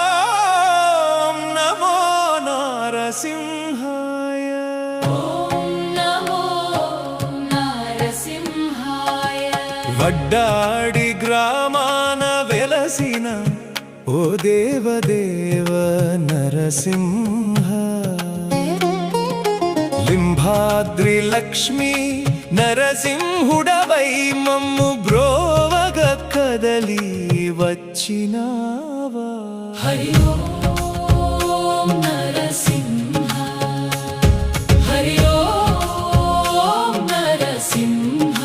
ఓం నమో నారసింహాయ. ఓం నమో నారసింహాయ. వడ్డాడి గ్రామాన వెలసిన ఓ దేవదేవ నరసింహ, లింబాద్రి లక్ష్మీ నరసింహుడవై మమ్ము బ్రోవగ కదలి వచ్చినావా. హరి ఓం నరసింహ, హరి ఓం నరసింహ.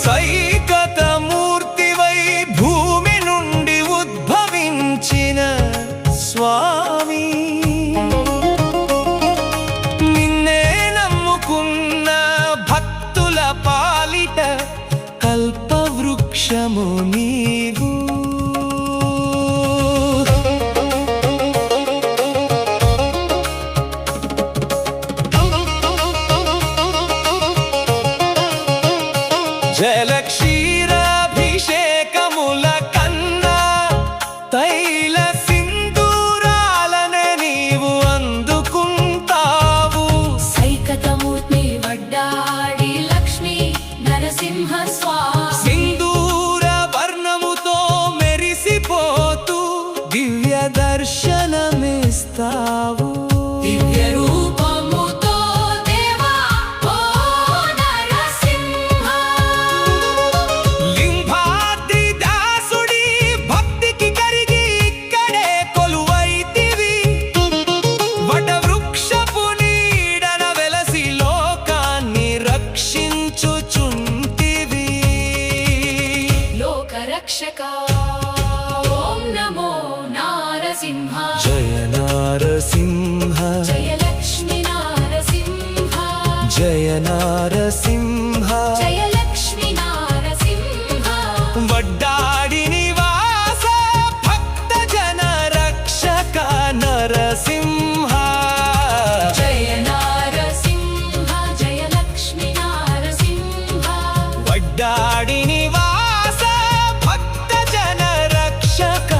సైకత మూర్తివై భూమి నుండి ఉద్భవించిన స్వామి, నిన్నే నమ్ముకున్న భక్తుల పాలిట కల్పవృక్షము నీవు. జలక్షీరాభిషేకముల కన్నా తైల సింధూరాలనే నీవు అందుకుంటావు. సైకతమూర్తి వడ్డాడి లక్ష్మీ నరసింహ స్వామి, సింధూర వర్ణముతో మెరిసిపోతూ దివ్య దర్శనమిస్తావు. దివ్య రూపముతో దేవా ఓ నరసింహ. లింబాద్రి దాసుడి భక్తికి కరిగి ఇక్కడే కొలువైతివి. వటవృక్షపు నీడన వెలసి లోకాన్ని రక్షించుచుంటివి. లోకరక్షక ఓం నమో నారసింహ. జయ నారసింహ, జయ లక్ష్మీ నారసింహ, జయ నారసింహ, జయ లక్ష్మీ నారసింహ. వడ్డాడి నివాస భక్త జన రక్షక నరసింహ. జయ నారసింహ, జయ లక్ష్మీ నారసింహ. వడ్డాడి నివాస భక్త జన రక్షక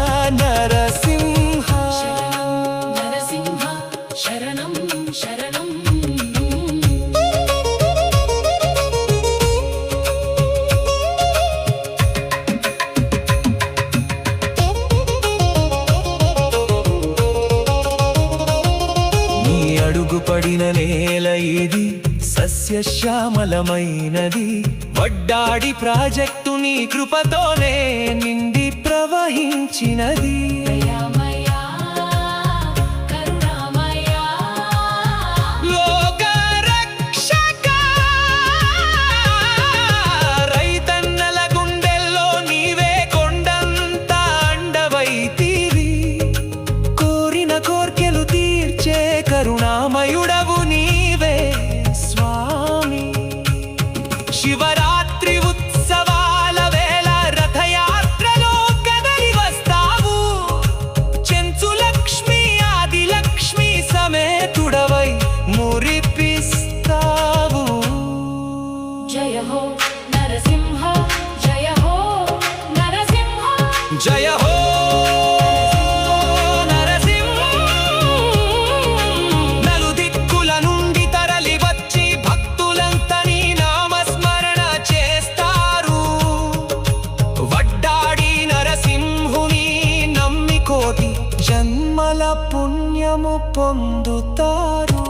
నరసింహ. నరసింహ శరణం శరణం. నీ అడుగు పడిన నేల ఇది సస్యశ్యామలమైనది. వడ్డాడి ప్రాజెక్టు నీ కృపతోనే నిండి ప్రవహించినది. దయామయా కరుణామయా. లోకరక్షక రైతన్నల గుండెల్లో నీవే కొండంత అండవైతివి. కోరిన కోర్కెలు తీర్చే కరుణామయుడవు నీవే స్వామి. శివరాత్రి ఉత్సవాల వేళ రథయాత్రలో కదలి వస్తావు. చెంచు లక్ష్మి ఆది లక్ష్మి సమేతుడవై మురిపిస్తావు. జయ హో నరసింహ, జయ హో నరసింహ. జయ హో నరసింహ. నలుదిక్కుల నుండి తరలి వచ్చి భక్తులంతా నీ నామస్మరణ చేస్తారు. వడ్డాడి నరసింహుని నమ్మి కోటి జన్మల పుణ్యము పొందుతారు.